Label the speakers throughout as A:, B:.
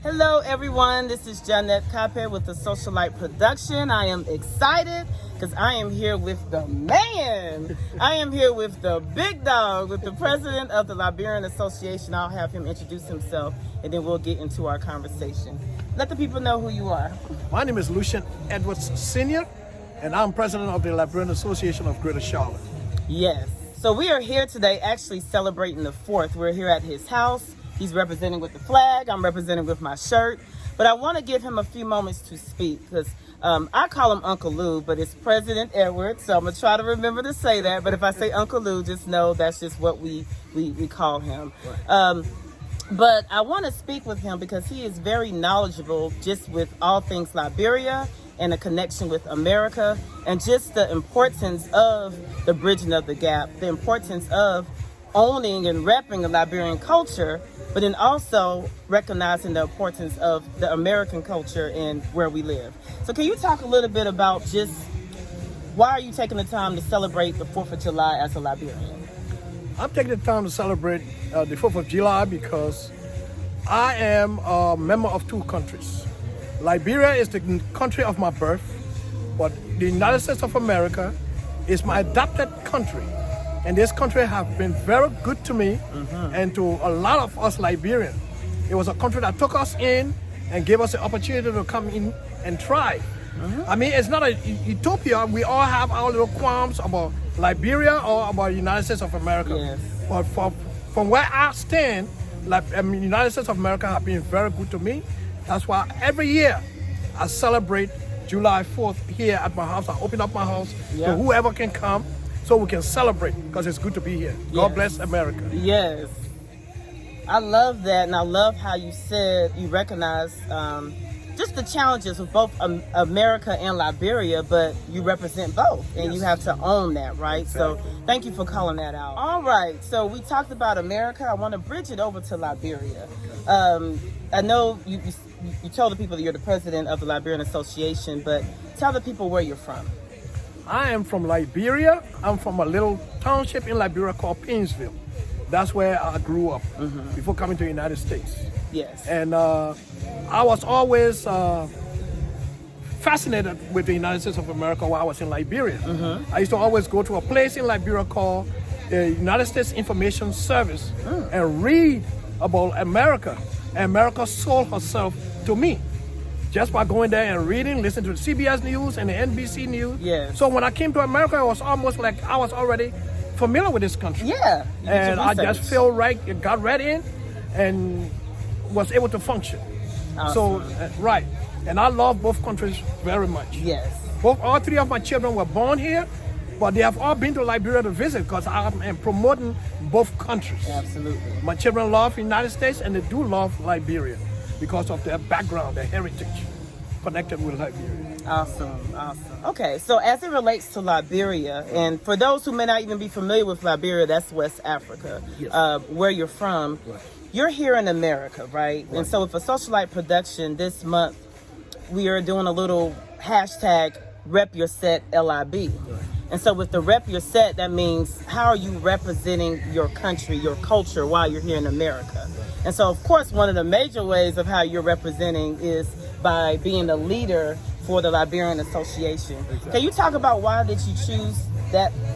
A: Hello everyone, this is Jeanette Capet with the Socialite Production. I am excited because I am here with the man. I am here with the big dog, with the president of the Liberian Association. I'll have him introduce himself and then we'll get into our conversation. Let the people know who you are.
B: My name is Lucien Edwards Sr, and I'm president of the Liberian Association of Greater Charlotte.
A: Yes. So we are here today actually celebrating the 4th. We're here at his house. He's representing with the flag. I'm representing with my shirt. But I want to give him a few moments to speak because I call him Uncle Lou, but it's President Edwards. So I'm going to try to remember to say that. But if I say Uncle Lou, just know that's just what we call him. Right. But I want to speak with him because he is very knowledgeable just with all things Liberia and a connection with America and just the importance of the bridging of the gap, the importance of owning and repping the Liberian culture, but then also recognizing the importance of the American culture and where we live. So can you talk a little bit about just why are you taking the time to celebrate the 4th of July as a Liberian?
B: I'm taking the time to celebrate the 4th of July because I am a member of two countries. Liberia is the country of my birth, but the United States of America is my adopted country. And this country has been very good to me and to a lot of us Liberians. It was a country that took us in and gave us the opportunity to come in and try. I mean, it's not a utopia. We all have our little qualms about Liberia or about the United States of America.
A: Yes.
B: But from where I stand, the United States of America have been very good to me. That's why every year I celebrate July 4th here at my house. I open up my house to whoever can come, so we can celebrate because it's good to be here. God bless America.
A: Yes. I love that, and I love how you said you recognize just the challenges of both America and Liberia, but you represent both, and you have to own that, right? Exactly. So thank you for calling that out. All right, so we talked about America. I want to bridge it over to Liberia. I know you told the people that you're the president of the Liberian Association, but tell the people where you're from.
B: I am from Liberia. I'm from a little township in Liberia called Painesville. That's where I grew up before coming to the United States.
A: Yes.
B: And I was always fascinated with the United States of America while I was in Liberia. I used to always go to a place in Liberia called the United States Information Service and read about America. And America sold herself to me. Just by going there and reading, listening to the CBS News and the NBC News.
A: Yes.
B: So when I came to America, it was almost like I was already familiar with this country.
A: Yeah.
B: And I just felt right, got right in and was able to function.
A: Awesome.
B: So, right. And I love both countries very much.
A: Yes.
B: All three of my children were born here, but they have all been to Liberia to visit because I am promoting both countries.
A: Absolutely.
B: My children love the United States and they do love Liberia because of their background, their heritage connected with Liberia.
A: Awesome, awesome. Okay, so as it relates to Liberia, and for those who may not even be familiar with Liberia, that's West Africa, where you're from. Right. You're here in America, right? And so with a Socialite Production this month, we are doing a little hashtag Rep Your Set LIB. Right. And so with the Rep Your Set, that means how are you representing your country, your culture while you're here in America? And so, of course, one of the major ways of how you're representing is by being a leader for the Liberian Association. Exactly. Can you talk about why did you choose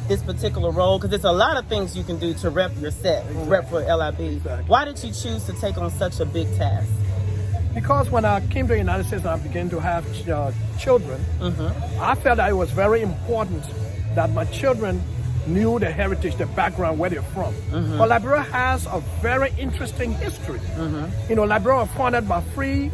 A: this particular role? Because there's a lot of things you can do to rep your set, rep for LIB. Exactly. Why did you choose to take on such a big task?
B: Because when I came to the United States and I began to have children, I felt that it was very important that my children knew the heritage, the background, where they're from. But Liberia has a very interesting history. You know, Liberia was founded by free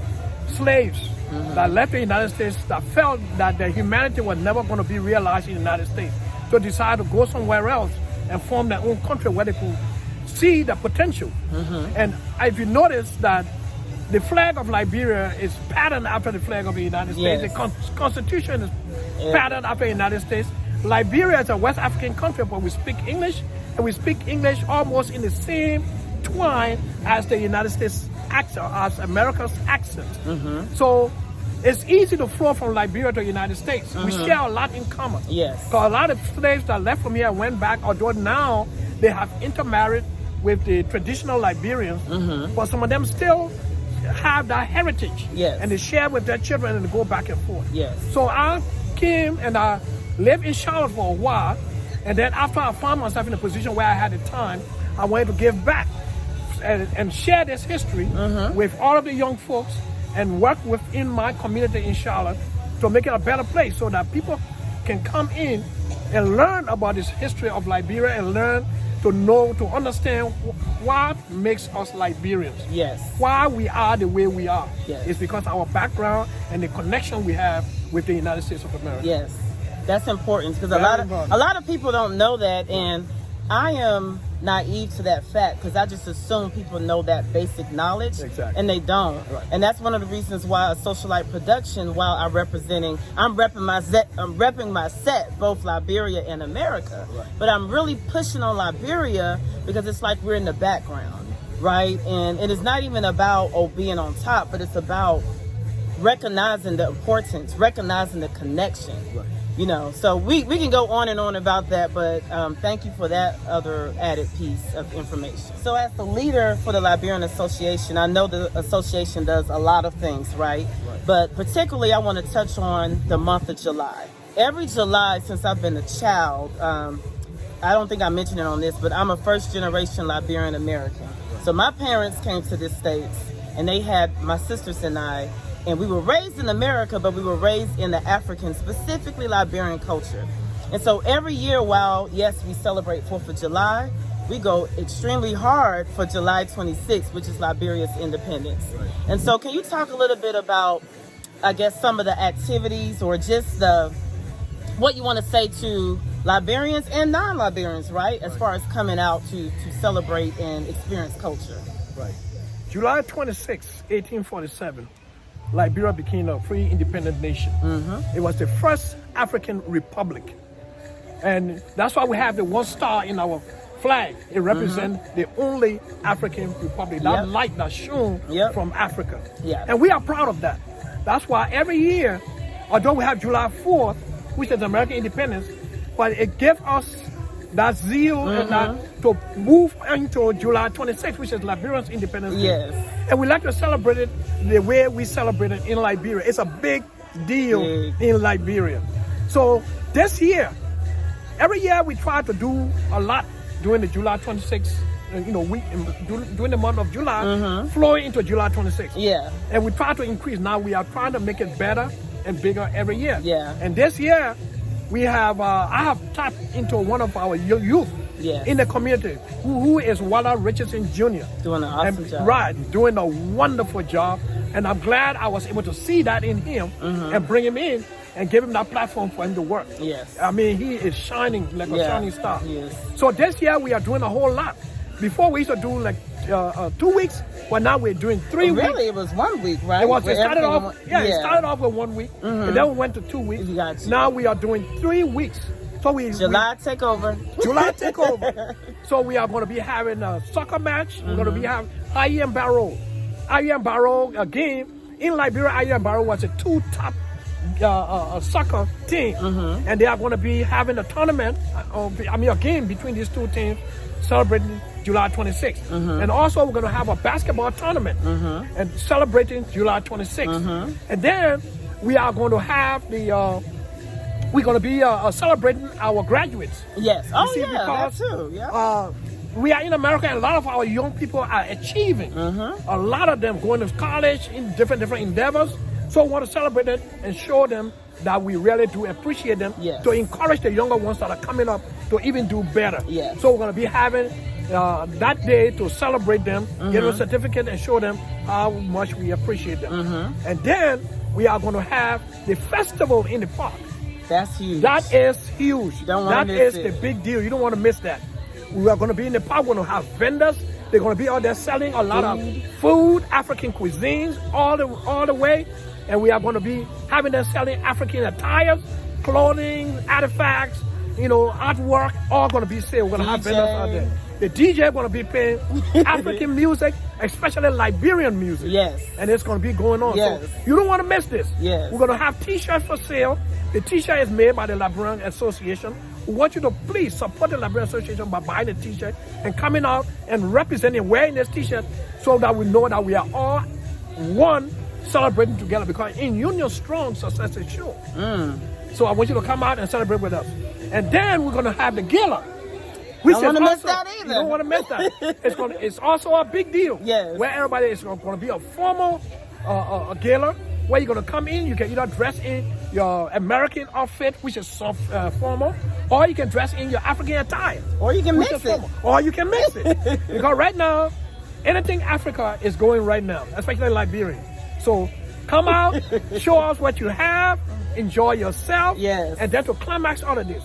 B: slaves that left the United States that felt that their humanity was never going to be realized in the United States. So decided to go somewhere else and form their own country where they could see the potential. And if you notice that the flag of Liberia is patterned after the flag of the United States, the Constitution is patterned after the United States. Liberia is a West African country, but we speak English, and we speak English almost in the same twine as the United States accent, as America's accent. So it's easy to flow from Liberia to the United States. We share a lot in common.
A: Yes.
B: So a lot of slaves that left from here went back, although now they have intermarried with the traditional Liberians, but some of them still have that heritage.
A: Yes.
B: And they share with their children and they go back and forth.
A: Yes.
B: So I came and I lived in Charlotte for a while. And then after I found myself in a position where I had the time, I wanted to give back and share this history with all of the young folks and work within my community in Charlotte to make it a better place so that people can come in and learn about this history of Liberia and learn to know, to understand what makes us Liberians.
A: Yes.
B: Why we are the way we are.
A: Yes.
B: It's because our background and the connection we have with the United States of America.
A: Yes. That's important because
B: Very
A: a lot of people don't know that, and I am naive to that fact because I just assume people know that basic knowledge,
B: Exactly.
A: and they don't.
B: Right.
A: And that's one of the reasons why a socialite production, while I'm repping my set, both Liberia and America,
B: Right.
A: but I'm really pushing on Liberia because it's like we're in the background, right? And it is not even about being on top, but it's about recognizing the importance, recognizing the connection.
B: Right.
A: You know, so we can go on and on about that, but thank you for that other added piece of information. So as the leader for the Liberian Association, I know the association does a lot of things, right? But particularly I want to touch on the month of July. Every July since I've been a child, I don't think I mentioned it on this, but I'm a first generation Liberian American. So my parents came to the States and they had my sisters and I, and we were raised in America, but we were raised in the African, specifically Liberian culture. And so every year, while, yes, we celebrate 4th of July, we go extremely hard for July 26th, which is Liberia's independence. Right. And so can you talk a little bit about, I guess, some of the activities or just what you want to say to Liberians and non-Liberians, right? As far as coming out to celebrate and experience culture.
B: Right. July 26, 1847. Liberia became a free independent nation. It was the first African republic. And that's why we have the one star in our flag. It represents the only African republic, that light that's shown from Africa. And we are proud of that. That's why every year, although we have July 4th, which is American independence, but it gives us that zeal and that to move into July 26th, which is Liberia's Independence Day.
A: Yes.
B: And we like to celebrate it the way we celebrate it in Liberia. It's a big deal in Liberia. So this year, every year we try to do a lot during the July 26th, week, during the month of July, flowing into July 26th.
A: Yeah.
B: And we try to increase. Now we are trying to make it better and bigger every year.
A: Yeah.
B: And this year, we have, I have tapped into one of our youth in the community who is Wallah Richardson Jr.
A: Doing an awesome job.
B: Right, doing a wonderful job. And I'm glad I was able to see that in him and bring him in and give him that platform for him to work.
A: Yes.
B: I mean, he is shining like a shining star.
A: Yes.
B: So this year we are doing a whole lot. Before we used to do like 2 weeks, but now we're doing 3 weeks.
A: Really, it was 1 week, right?
B: It started off with 1 week, and then we went to 2 weeks.
A: Gotcha.
B: Now we are doing 3 weeks. So
A: July takeover.
B: July takeover. So we are going to be having a soccer match. We're going to be having Iron Barrow. Iron Barrow, again, in Liberia, Iron Barrow was a two top soccer team. And they are going to be having a tournament, a game between these two teams, celebrating July 26th. And also we're going to have a basketball tournament and celebrating July 26th. And then we are going to have we're going to be celebrating our graduates.
A: Yes.
B: Because,
A: that too. Yeah.
B: We are in America, and a lot of our young people are achieving. A lot of them going to college in different endeavors. So we want to celebrate it and show them that we really do appreciate them, to encourage the younger ones that are coming up to even do better.
A: Yes.
B: So we're going to be having that day to celebrate them, give them a certificate and show them how much we appreciate them. And then we are going to have the festival in the park.
A: That's huge.
B: That is huge.
A: That is
B: the big deal. You don't want to miss that. We are going to be in the park. We're going to have vendors. They're going to be out there selling a lot of food, African cuisines, all the way. And we are going to be having them selling African attires, clothing, artifacts, artwork, all going to be sold. We're going to have vendors out there. The DJ going to be playing African music, especially Liberian music.
A: Yes.
B: And it's going to be going on.
A: Yes.
B: So you don't want to miss this.
A: Yes.
B: We're going to have t-shirts for sale. The t-shirt is made by the Liberian Association. We want you to please support the Liberian Association by buying the t-shirt and coming out and representing, wearing this t-shirt so that we know that we are all one, celebrating together, because in union strong, success is sure. So I want you to come out and celebrate with us. And then we're going to have the gala.
A: Don't want to miss that either.
B: You don't want to miss that. It's also a big deal.
A: Yes.
B: Where everybody is going to be a formal a gala, where you're going to come in. You can either dress in your American outfit, which is formal, or you can dress in your African attire.
A: Or you can mix it.
B: Formal. Or you can mix it. Because right now, anything Africa is going right now, especially Liberian. So come out, show us what you have, enjoy yourself.
A: Yes.
B: And then to climax all of this,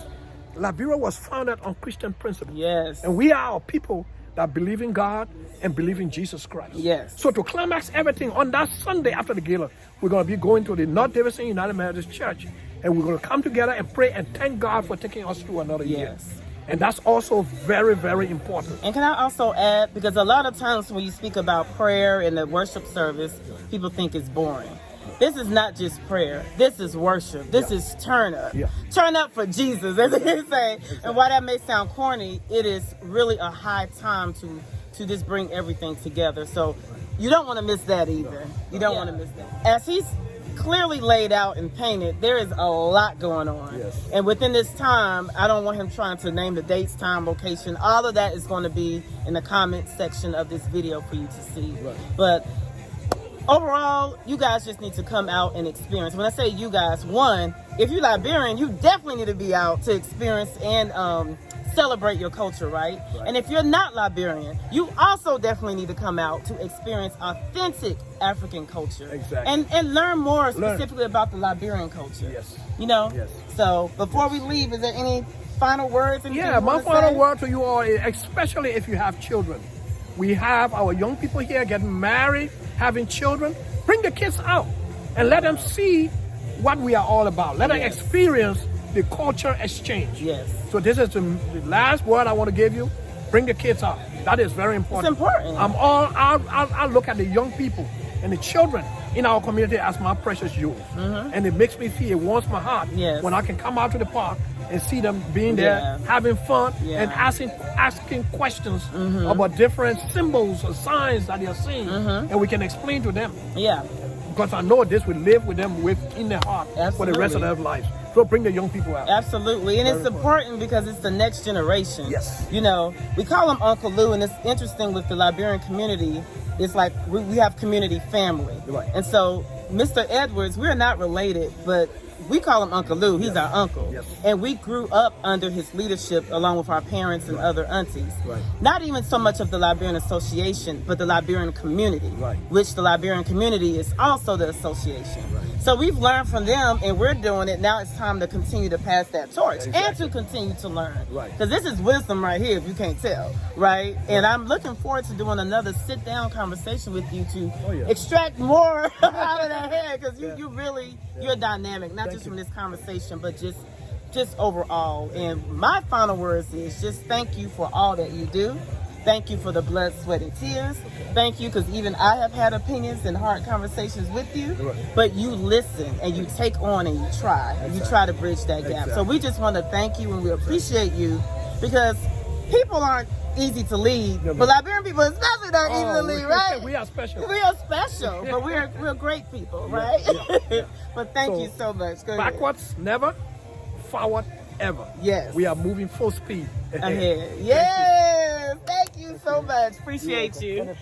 B: Liberia was founded on Christian principles.
A: Yes.
B: And we are a people that believe in God and believe in Jesus Christ.
A: Yes.
B: So to climax everything, on that Sunday after the gala, we're going to be going to the North Davidson United Methodist Church, and we're going to come together and pray and thank God for taking us through another year. And that's also very, very important.
A: And can I also add, because a lot of times when you speak about prayer in the worship service, people think it's boring. This is not just prayer. This is worship. This is turn up. Turn up for Jesus, as they say. Exactly. And while that may sound corny, it is really a high time to just bring everything together. So you don't want to miss that either. You don't want to miss that. As he's clearly laid out and painted, there is a lot going on. And within this time, I don't want him trying to name the dates, time, location. All of that is going to be in the comment section of this video for you to see. But overall, you guys just need to come out and experience. When I say you guys, one, if you're Liberian, you definitely need to be out to experience and celebrate your culture, right? And if you're not Liberian, you also definitely need to come out to experience authentic African culture. And learn more specifically about the Liberian culture. You know? So before we leave, is there any final words?
B: My final word to you all is, especially if you have children. We have our young people here getting married, having children. Bring the kids out and let them see what we are all about. Let them experience the culture exchange. So this is the last word I want to give you. Bring the kids out. That is very important.
A: It's important.
B: I look at the young people and the children in our community as my precious jewels. And it makes me feel, it warms my heart when I can come out to the park and see them being there, having fun, and asking questions about different symbols or signs that they are seeing, and we can explain to them. Because I know this will live with them in their heart for the rest of their lives. So bring the young people out.
A: Absolutely. And it's important because it's the next generation. You know, we call him Uncle Lou, and it's interesting with the Liberian community. It's like we have community family. And so Mr. Edwards, we're not related, but we call him Uncle Lou. He's our uncle. And we grew up under his leadership along with our parents and other aunties. Not even so much of the Liberian Association, but the Liberian community, which the Liberian community is also the association. So we've learned from them and we're doing it. Now it's time to continue to pass that torch and to continue to learn. Because this is wisdom right here, if you can't tell, right? And I'm looking forward to doing another sit-down conversation with you to extract more out of that head, because you're dynamic, not just from this conversation, but just overall. And my final words is just thank you for all that you do. Thank you for the blood, sweat, and tears. Thank you, because even I have had opinions and hard conversations with you, but you listen and you take on and you try. And you try to bridge that gap. So we just want to thank you and we appreciate you, because people aren't easy to lead, but Liberian people especially don't easy to lead, right?
B: We are special.
A: We are special, but we're great people, right? But thank you so much.
B: Backwards, never. Forward, ever. We are moving full speed ahead.
A: Thank you so much. Appreciate you.